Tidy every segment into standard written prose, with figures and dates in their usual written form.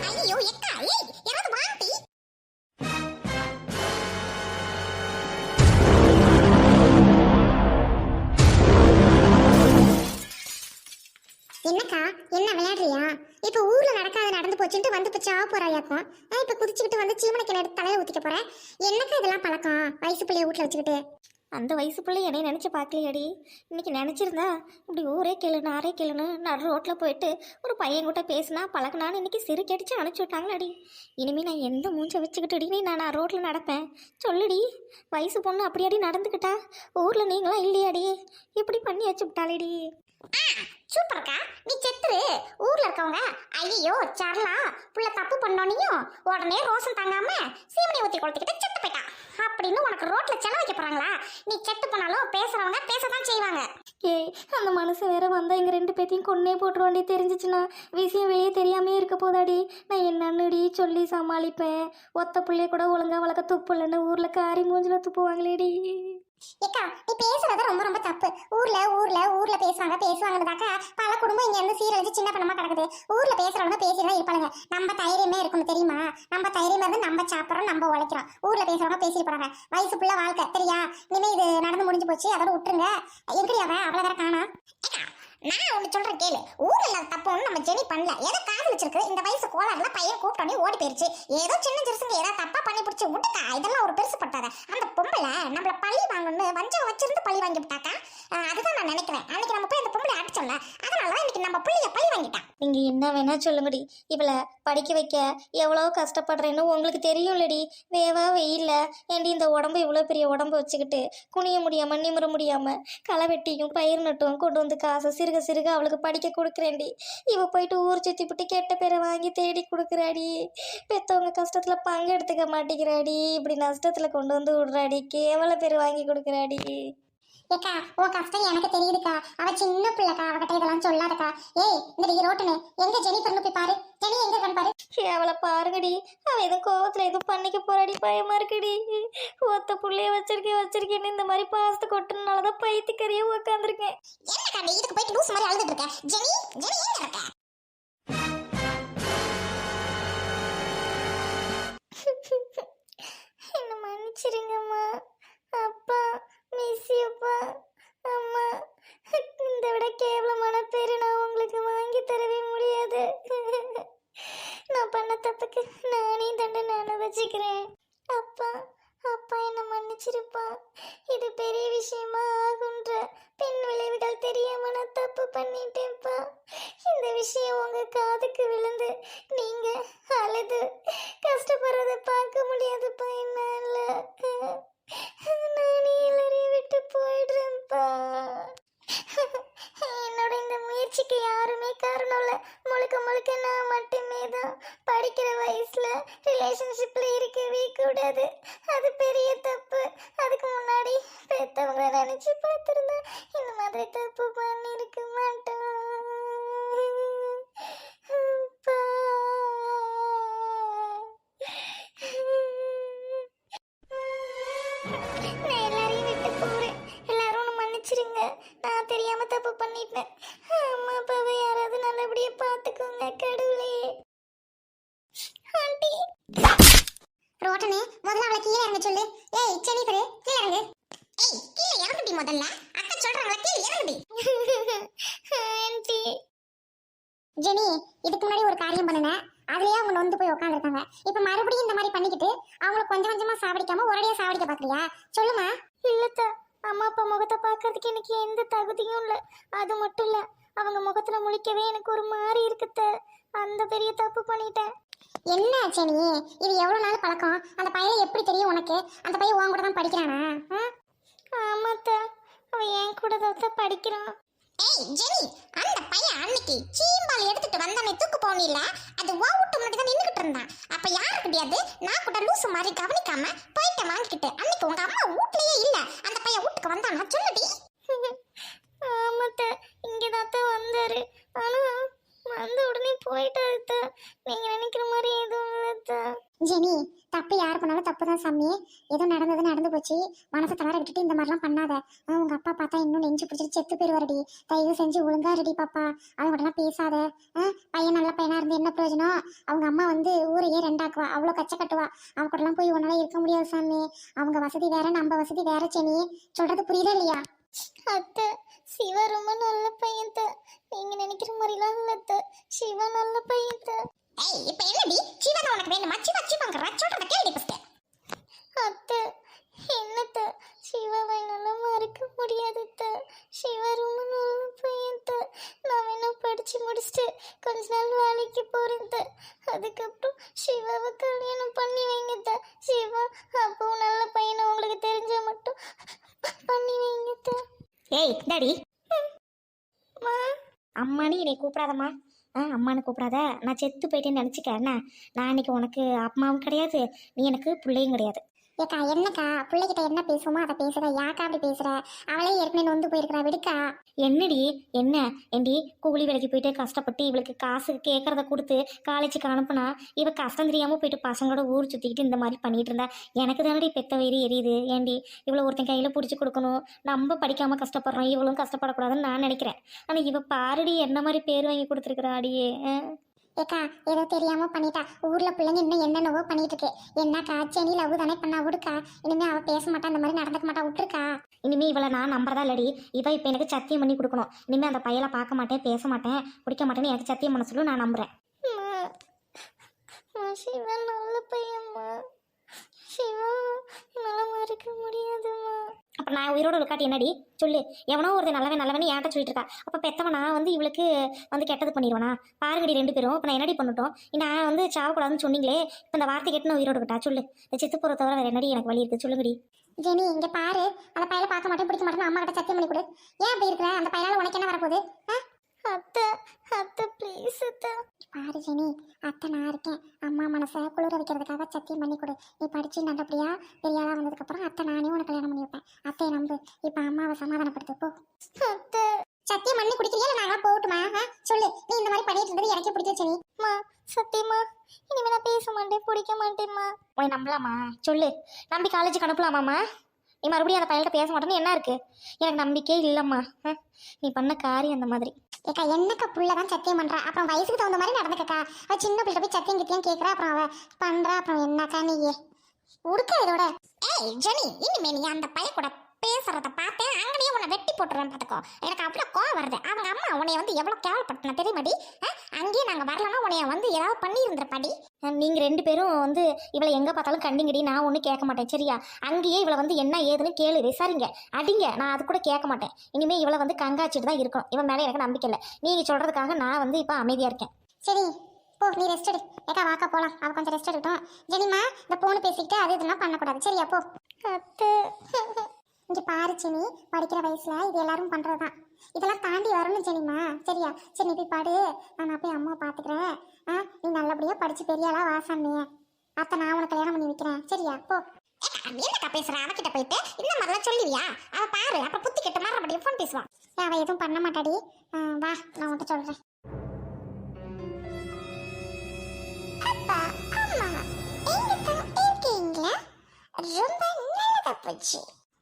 ஐயோ எக்கா ஏய் யாராவது வாண்டி. என்னக்கா என்ன விளையாடுறியா? இப்ப ஊர்ல நடக்காத நடந்து போச்சுட்டு வந்து இப்ப சாவ போறாயாக்கும். இப்ப குதிச்சுக்கிட்டு வந்து சீமனைக்கு எடுத்து தலையில ஊத்திக்க போற. என்னக்கா இதெல்லாம் பழக்கம் வயசு பிள்ளைய வீட்டுல வச்சுக்கிட்டு? அந்த வயசு பிள்ளை என்னை நினச்சி பார்க்கலையாடி. இன்னைக்கு நினச்சிருந்தா இப்படி ஊரே கேளுன்னு ஆரே கேளுன்னு நடு ரோட்டில் போயிட்டு ஒரு பையன் கூட பேசினா பழகினான்னு இன்னைக்கு சிறு கடிச்சு அனுப்பிச்சி விட்டாங்களாடி. இனிமேல் நான் எந்த மூஞ்சை வச்சுக்கிட்டுடி நான் ரோட்டில் நடப்பேன் சொல்லுடி. வயசு பொண்ணு அப்படியாடி நடந்துக்கிட்டா? ஊரில் நீங்களாம் இல்லையாடி? இப்படி பண்ணி வச்சு விட்டாலேடி. சூப்பர்க்கா நீ செத்துரு. ஊர்ல இருக்கவங்க ஐயோ சரலா புள்ள தப்பு பண்ணோனையும் உடனே ரோசம் தாங்காம சீமனை ஊத்தி கொளுத்திக்கிட்டு செத்து போயிட்டா அப்படின்னு உனக்கு ரோட்ல செலவு வைக்க போறாங்களா? நீ செத்து போனாலும் பேசுறவங்க பேசதான் செய்வாங்க. ஏய் அந்த மனசு வேற வந்தா எங்கள் ரெண்டு பேத்தையும் கொன்னே போட்டுருவாண்டி. தெரிஞ்சிச்சுன்னா விஷயம் வெளியே தெரியாமே இருக்க போதாடி. நான் என்னன்னுடி சொல்லி சமாளிப்பேன்? ஒத்த பிள்ளைய கூட ஒழுங்கா வளர்க்க துப்பு இல்லைன்னு ஊர்ல காரி மூஞ்சில துப்புவாங்களேடி. ஏக்கா நீ பேசுறது ரொம்ப ரொம்ப தப்பு. ஊர்ல ஊர்ல ஊர்ல பேசுவாங்கதாக்கா பல குடும்பம் இங்க இருந்து சீரழிச்சு சின்ன பண்ணமா கிடக்குது. ஊர்ல பேசுறவங்க பேசிதான் இருப்பாங்க. நம்ம தைரியமே இருக்கணும் தெரியுமா? நம்ம தைரியமா இருந்து நம்ம சாப்பிடறோம் நம்ம உழைக்கிறோம். ஊர்ல பேசுறவங்க பேசிட்டு போறாங்க. வயசு புள்ள வாழ்க்கை தெரியா? இனிமே இது நடந்து முடிஞ்சு போச்சு அதோட விட்டுருங்க. எங்கடி அவன் அவ்வளவு வேற காணா? நான் ஒண்ணு சொல்றேன் கேளு. ஊர்ல இல்லாத தப்பு ஒண்ணு நம்ம ஜெனி பண்ணல. ஏதோ காதல் வச்சிருக்கு. இந்த வயசு கோளாறுல பையன் கூப்பிட்டோன்னே ஓடி போயிருச்சு. ஏதோ சின்ன சிறுசுங்க ஏதாவது தப்பா பண்ணி பிடிச்சி விட்டுக்கா. இதெல்லாம் ஒரு பெருசு பட்டாத. அந்த பொம்பளை நம்மள பழி வாங்கணும்னு வஞ்சம் வச்சிருந்து பழி வாங்கி விட்டாக்கா. அதுதான் நான் நினைக்கிறேன். அன்னைக்கு நம்ம போய் அந்த பொம்பளை அடிச்சோம்ல அதனாலதான் இன்னைக்கு நம்ம பிள்ளைய பழி வாங்கிட்டான். நீங்க என்ன வேணா சொல்லுங்கடி. இவளை படிக்க வைக்க எவ்வளோ கஷ்டப்படுறேன்னு உங்களுக்கு தெரியும்லடி. வேவா வெயில்ல ஏண்டி இந்த உடம்பு இவ்வளோ பெரிய உடம்பு வச்சுக்கிட்டு குனிய முடியாம நிமிர முடியாம களை வெட்டியும் பயிர் நட்டும் கொண்டு வந்து காசை சிறுக சிறுக அவளுக்கு படிக்க கொடுக்குறேன்டி. இவ போயிட்டு ஊர் சுத்தி விட்டு கெட்ட பேரை வாங்கி தேடி கொடுக்குறாடி. பெத்தவங்க கஷ்டத்துல பங்கு எடுத்துக்க மாட்டேங்கிறாடி. இப்படி நஷ்டத்துல கொண்டு வந்து விடுறாடி. கேவல பேர் வாங்கி கொடுக்குறாடி. ஏக்கா உன் கஷ்டம் எனக்கு தெரியுதுக்கா. அவ சின்ன பிள்ளைக்கா. அவகிட்ட இதெல்லாம் சொல்லாதக்கா. ஏய் இந்த ரோட்டுன்னு எங்க ஜெனி பண்ணு போய் பாரு. ஜெனி எங்க கண் பாரு. அவளை பாருங்கடி. அவ எதுவும் கோவத்துல எதுவும் பண்ணிக்க போறாடி. பயமா இருக்குடி. ஒத்த புள்ளைய வச்சிருக்கேன்னு இந்த மாதிரி பாசத்தை கொட்டுனாலதான் பைத்தியக்கறியே உட்காந்துருக்கேன். என்னக்கா நீ இதுக்கு போயிட்டு லூஸ் மாதிரி அழுதுட்டு இருக்க? ஜெனி ஜெனி எங்க இருக்க? என்ன மன்னிச்சிருங்கம்மா. அப்பா மிஸ்ஸியப்பா அம்மா. இந்த விட கேவலமான பேரு நான் உங்களுக்கு வாங்கி தரவே முடியாது. நான் பண்ண தப்புக்கு நானே தண்டனை அனுபவிச்சுக்கிறேன். அப்பா அப்பா என்ன மன்னிச்சிருப்பா. இது பெரிய விஷயமா ஆகுன்ற பின் விளைவுகள் தெரியாம நான் தப்பு பண்ணிட்டேன்ப்பா. இந்த விஷயம் உங்க காதுக்கு விழுந்து நீங்க அழுது கஷ்டப்படுறத பார்க்க முடியாதுப்பா என்னால. நானே எல்லாரையும் விட்டு போயிடுறேன்ப்பா. என்னோட இந்த முயற்சிக்கு யாருமே காரணம் இல்லை. முழுக்க முழுக்க நான் மட்டுமே தான். படிக்கிற வயசுல ரிலேஷன்ஷிப்ல இருக்கவே கூடாது. அது பெரிய தப்பு. அதுக்கு முன்னாடி பெத்தவங்களை நினைச்சு பார்த்துருந்தா இந்த மாதிரி தப்பு பண்ணி இருக்க மாட்டோம். நான் எல்லாரையும் விட்டு போறேன். எல்லாரும் ஒன்று மன்னிச்சிருங்க. நான் தெரியாம தப்பு பண்ணிட்டேன். அம்மா அப்பாவை யாராவது நல்லபடியா பார்த்துக்கோங்க கடவுளே. ஆண்டி ரோட்டனே முதல்ல அவளை கீழே இறங்க சொல்லு. ஏய் ஜெனிஃபர் கீழே இறங்கு. ஏய் கீழே இறங்குடி முதல்ல. அக்கா சொல்றாங்களா கீழே இறங்குடி. ஆண்டி ஜெனி இதுக்கு முன்னாடி ஒரு காரியம் பண்ணுனேன். அதுலயே அவங்க நொந்து போய் உட்காந்துருக்காங்க. இப்ப மறுபடியும் இந்த மாதிரி பண்ணிக்கிட்டு அவங்கள கொஞ்சம் கொஞ்சமா சாவடிக்காம ஒரேடியா சாவடிக்க பாக்குறியா? சொல்லுமா. இல்லத்த அம்மா அப்பா முகத்தை பார்க்கறதுக்கு எனக்கு எந்த தகுதியும் இல்லை. அது மட்டும் இல்லை அவங்க முகத்துல முழிக்கவே எனக்கு ஒரு மாதிரி இருக்குத்த. அந்த பெரிய தப்பு பண்ணிட்டேன். என்ன ஜெனி இது எவ்வளவு நாள் பழக்கம்? அந்த பையன் எப்படி தெரியும் உனக்கு? அந்த பையன் உன் கூட தான் படிக்கிறானா? ஆமாத்த அவன் என் கூட தான் படிக்கிறான். ஏய் ஜெனி அந்த பையன் அன்னைக்கு சீம்பால் எடுத்துட்டு வந்தானே தூக்கு போனில அது வா விட்டு முன்னாடி தான் நின்னுக்கிட்டு இருந்தான். அப்ப யாருக்கு கிடையாது நான் கூட லூசு மாதிரி கவனிக்காம போயிட்ட வாங்கிக்கிட்டு அன்னைக்கு உங்க அம்மா வீட்லயே இல்ல. அந்த பையன் வீட்டுக்கு வந்தானா சொல்லுடி. ஆமாத்த இங்கதான் வந்தாரு. ஆனா வந்த உடனே போயிட்டாரு அத்தை. நீங்க நினைக்கிற மாதிரி எதுவும் இல்லை அத்தை. ஜெனி, தப்பு யார் பண்ணாலும் தப்பு தான் சாமி. ஏதோ நடந்தது நடந்து போச்சு. மனசை தளர விட்டுட்டு இந்த மாதிரிலாம் பண்ணாத. உங்க அப்பா பார்த்தா இன்னும் நெஞ்சு பிடிச்சிட்டு செத்து போயிருவாருடி. தயவு செஞ்சு ஒழுங்கா ரெடி பாப்பா. அவங்ககிட்டலாம் பேசாத. பையன் நல்ல பையனா இருந்து என்ன பிரயோஜனம்? அவங்க அம்மா வந்து ஊரையே ரெண்டாக்குவா, அவ்வளோ கச்ச கட்டுவா. அவங்க கூடலாம் போய் உன்னால இருக்க முடியாது சாமி. அவங்க வசதி வேற, நம்ம வசதி வேற. ஜெனி, சொல்றது புரியுதா இல்லையா? அத்தை, சிவா ரொம்ப நல்ல பையன் அத்தை. நீங்க நினைக்கிற மாதிரிலாம் இல்லை அத்தை. சிவா நல்ல பையன் அத்தை. ஏய், இப்போ என்னடி சிவன் உனக்கு வேணுமா? சிவாங்கற சொல்றத கேளுடி ஃபர்ஸ்ட். அத்தை, என்னத்த சிவாவை நல்லா மறக்க முடியாது அத்தை. சிவா ரொம்ப நல்ல பையன் அத்தை. நான் வேணா படிச்சு முடிச்சுட்டு கொஞ்ச நாள் வேலைக்கு போறேன் அத்தை. அதுக்கப்புறம் சிவாவை கல்யாணம் பண்ணி வைங்க அத்தை. சிவா அப்பவும் நல்ல பையனை உங்களுக்கு தெரிஞ்சா மட்டும் பண்ணி வைங்க அத்தை. ஏய் டாடி, மா, அம்மானி என்னை கூப்பிடாதம்மா. அம்மானு கூப்பிடாத. நான் செத்து போயிட்டேன்னு நினச்சிக்க என்ன? நான் இன்னைக்கு உனக்கு அம்மாவும் கிடையாது, நீ எனக்கு பிள்ளையும் கிடையாது. ஏக்கா என்னக்கா பிள்ளைகிட்ட என்ன பேசுமோ அதை பேசுற. யாக்கா அப்படி பேசுற? அவளே ஏற்கனவே நொந்து போயிருக்கிறா, விடுக்கா. என்னடி என்ன ஏண்டி கூலி வேலைக்கு போயிட்டு கஷ்டப்பட்டு இவளுக்கு காசு கேட்கறத கொடுத்து காலேஜுக்கு அனுப்புனா இவ கஷ்டம் தெரியாமல் போயிட்டு பசங்களோட ஊர் சுற்றிக்கிட்டு இந்த மாதிரி பண்ணிட்டு இருந்தா எனக்கு தானடி பெத்த வயிறு எரியுது. ஏண்டி இவ்வளோ ஒருத்தன் கையில் பிடிச்சி கொடுக்கணும், நம்ம படிக்காமல் கஷ்டப்படுறோம், இவளும் கஷ்டப்படக்கூடாதுன்னு நான் நினைக்கிறேன். ஆனால் இவ பாருடி என்ன மாதிரி பேர் வாங்கி கொடுத்துருக்குறா அடியே. ஏக்கா ஏதோ தெரியாம பண்ணிட்டா. ஊர்ல பிள்ளைங்க இன்னும் என்னென்னவோ பண்ணிட்டு இருக்கு. என்னக்கா செனி லவ் தானே பண்ணா, விடுக்கா. இனிமே அவ பேச மாட்டா, இந்த மாதிரி நடந்துக்க மாட்டா, விட்டுருக்கா. இனிமே இவளை நான் நம்புறதா இல்லடி. இவ இப்போ எனக்கு சத்தியம் பண்ணி கொடுக்கணும். இனிமே அந்த பையலை பார்க்க மாட்டேன், பேச மாட்டேன், பிடிக்க மாட்டேன்னு எனக்கு சத்தியம் பண்ண சொல்லு, நான் நம்புறேன். சிவா நல்ல பையன்மா. சிவா என்னால மறக்க முடியாதுமா. அப்போ நான் உயிரோடு இருக்காட்டி என்னடி சொல்லு? எவனோ ஒரு நல்லவன் நல்லவன் ஏன்ட்ட சொல்லிட்டு இருக்கா. அப்போ பெத்தவனா வந்து இவளுக்கு வந்து கெட்டது பண்ணிடுவானா? பாருங்கடி ரெண்டு பேரும். இப்போ நான் என்னடி பண்ணட்டும்? நான் வந்து சாவக்கூடாதுன்னு சொன்னீங்களே, இப்போ இந்த வார்த்தை கேட்டு நான் உயிரோடு இருக்கட்டா சொல்லு? இந்த சித்து போகிற தவிர வேற என்னடி எனக்கு வழி இருக்குது சொல்லுங்கடி. ஜெனி இங்க பாரு, அந்த பையலை பார்க்க மாட்டேன், பிடிக்க மாட்டேன்னு அம்மா கிட்ட சத்தியம் பண்ணி கொடு. ஏன் அப்படி இருக்கிற? அந்த பையனால உனக்கு என்ன வரப்போகுது? அத்தை, அத்தை ப்ளீஸ் அத்தை. பாரு ஜெனி, அத்தை நான் இருக்கேன். அம்மா மனசை குளிர வைக்கிறதுக்காக சத்தியம் பண்ணி கொடு. நீ படிச்சு நல்லபடியா பெரிய ஆளா வந்ததுக்கப்புறம் அத்தை நானே உனக்கு கல்யாணம் பண்ணி வைப்பேன். அத்தையை நம்பு. இப்போ அம்மாவை சமாதானப்படுத்து போ. அத்தை, சத்தியம் பண்ணி குடிக்கிறியா இல்லை நாங்களா போகட்டுமா? சொல்லு, நீ இந்த மாதிரி பண்ணிட்டு இருந்தது எனக்கே பிடிச்ச ஜெனி. மா சத்தியமா இனிமே நான் பேச மாட்டேன், பிடிக்க மாட்டேம்மா. உன்னை நம்பலாமா சொல்லு? நம்பி காலேஜுக்கு அனுப்பலாமாம்மா? நீ மறுபடியும் அந்த பையன்கிட்ட பேச மாட்டேன்னு என்ன இருக்கு? எனக்கு நம்பிக்கையே இல்லைம்மா. நீ பண்ண காரியம் அந்த மாதிரி. ஏக்கா என்னக்கா புள்ளதான் சத்தியம் பண்றா, அப்புறம் வயசுக்கு தகுந்த மாதிரி நடந்துக்கா. அவ சின்ன பிள்ளை போய் சத்தியம் கித்தியம் கேட்கறா, அப்புறம் அவ பண்றா, அப்புறம் என்னக்கா நீயே உடுக்க இதோட. ஏய் ஜெனி, இனிமே நீ அந்த பைய கூட பேசுறத பார்த்தேன், அங்கேயே உன்னை வெட்டி போட்டுறேன் பார்த்துக்கோ. எனக்கு அவ்வளோ கோவம் வருது. அவங்க அம்மா உன்னைய வந்து எவ்வளோ கேவலப்படுத்தின தெரியுமாடி? அங்கேயே நாங்கள் வரலன்னா உன்னைய வந்து ஏதாவது பண்ணி இருந்திருப்பாடி. நீங்கள் ரெண்டு பேரும் வந்து இவளை எங்கே பார்த்தாலும் கண்டிங்கடி, நான் ஒன்றும் கேட்க மாட்டேன் சரியா? அங்கேயே இவளை வந்து என்ன ஏதுன்னு கேளு, விசாரிங்க, அடிங்க, நான் அது கூட கேட்க மாட்டேன். இனிமேல் இவளை வந்து கங்காச்சிட்டு தான் இருக்கணும். இவன் மேலே எனக்கு நம்பிக்கை இல்லை. நீங்கள் சொல்கிறதுக்காக நான் வந்து இப்போ அமைதியாக இருக்கேன். சரி போ, நீ ரெஸ்ட் எடு. ஏக்கா வாக்கா போகலாம், அவள் கொஞ்சம் ரெஸ்ட் எடுக்கட்டும். ஜெனிமா இந்த போன் பேசிக்கிட்டு அது இதெல்லாம் பண்ணக்கூடாது சரியா? போ. அத்தை, இங்கே பாரு ஜெனி, படிக்கிற வயசுல இது எல்லாரும் பண்ணுறதுதான். இதெல்லாம் தாண்டி வரணும் ஜெனிமா சரியா? சரி நீ போய் பாடு, நான் போய் அம்மாவை பார்த்துக்கிறேன். நீ நல்லபடியாக படித்து பெரிய ஆளா வாசாமே. அத்தை நான் உனக்கு கல்யாணம் பண்ணி வைக்கிறேன் சரியா? போ. என்னக்கா பேசுகிறேன்? அவகிட்ட போயிட்டு இந்த மாதிரிலாம் சொல்லுவியா? அவள் பாரு அப்புறம் புத்தி கெட்ட மறுபடியும் ஃபோன் பேசுவான். அவள் எதுவும் பண்ண மாட்டாடி. வா நான் உன்கிட்ட சொல்கிறேன். அப்பா அம்மா எங்க தான் இருக்கீங்களா? ரொம்ப நல்லதா போச்சு.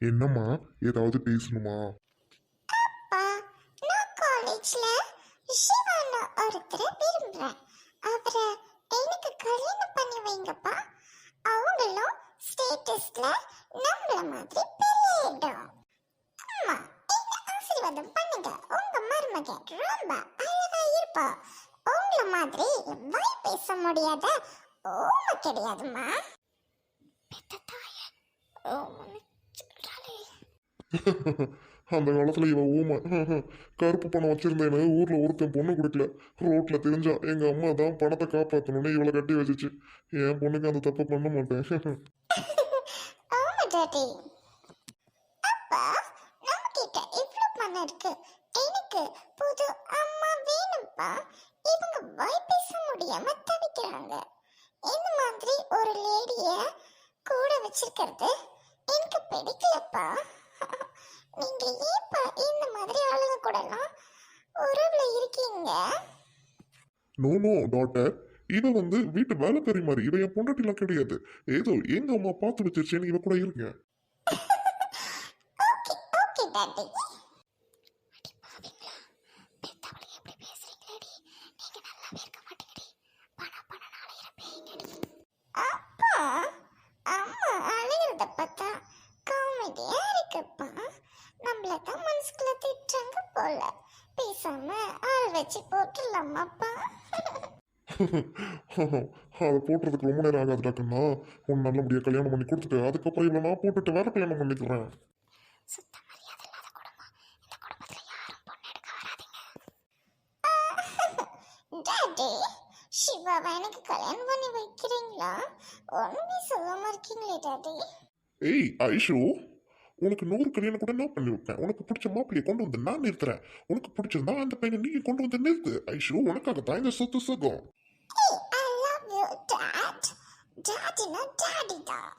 என்னம்மா ஏதாவது பேசணுமா? அப்பா நான் காலேஜ்ல சிவான ஒருத்தரை விரும்புறேன். அவரை எனக்கு கல்யாணம் பண்ணி வைங்கப்பா. அவங்களும் ஸ்டேட்டஸ்ல நம்மள மாதிரி பெரியடும். அம்மா என்ன ஆசீர்வாதம் பண்ணுங்க. உங்க மருமகன் ரொம்ப அழகா இருப்பா. உங்கள மாதிரி வாய் பேச முடியாத ஓமை கிடையாதுமா. பெத்த தாயே, ஓமன்னு சொல்றாளே. அந்த காலத்துல இவன் ஊமை. கருப்பு பணம் வச்சிருந்தேன்னு ஊர்ல ஒருத்தன் பொண்ணு கொடுக்கல. ரோட்ல தெரிஞ்சா எங்க அம்மா தான் பணத்தை காப்பாற்றணும்னு இவளை கட்டி வச்சிச்சு. என் பொண்ணுக்கு அந்த தப்பை பண்ண மாட்டேன். ஓமை டாடி. அப்பா நம்ம கிட்ட இவ்வளவு பணம் இருக்கு. எனக்கு புது அம்மா வேணும்ப்பா. இவங்க வாய் பேச முடியாம தவிக்கிறாங்க. இந்த மாதிரி ஒரு லேடிய கூட வச்சிருக்கிறது எனக்கு பிடிக்கலப்பா. நீங்க ஏப்பா இந்த மாதிரி ஆளுங்க கூடலாம் உறவுல இருக்கீங்க? நோ நோ டாட்டர், இவ வந்து வீட்டு வேலைக்காரி மாதிரி. இவ என் பொண்டாட்டிலாம் கிடையாது. ஏதோ எங்க அம்மா பார்த்து வச்சிருச்சேன்னு இவ கூட இருங்க. Okay okay daddy. அப்பா அம்மா அழுகிறத பார்த்தா காமெடியா இருக்குப்பா. நம்மள தான் மனசுக்குள்ள திட்டுறாங்க போல. பேசாம ஆள் வச்சு போட்டுடலாமாப்பா? அதை போட்டுறதுக்கு ரொம்ப நேரம் ஆகாது டாக்டர்னா. உன் நல்லபடியாக கல்யாணம் பண்ணி கொடுத்துட்டு அதுக்கப்புறம் இவ்வளோ நான் போட்டுட்டு வேற கல்யாணம் பண்ணிக்கிறேன். சுத்த மரியாதை இல்லாத குடும்பம். இந்த குடும்பத்துல யாரும் பொண்ணு எடுக்க வராதீங்க. டாடி, சிவாவை எனக்கு கல்யாணம் பண்ணி வைக்கிறீங்களா? ஒண்ணுமே சொல்லாம இருக்கீங்களே டாடி. ஏய் ஐஷு, உனக்கு 100 கல்யாணம் கூட நான் பண்ணி வைப்பேன். உனக்கு பிடிச்ச மாப்பிள்ளையை கொண்டு வந்து நான் நிறுத்துறேன். உனக்கு பிடிச்சிருந்தா அந்த பையனை நீங்க கொண்டு வந்து நிறுத்து ஐஷு. உனக்காக தான் இந்த சொத்து சுகம். I love you, Dad. Daddy, not Daddy தான்.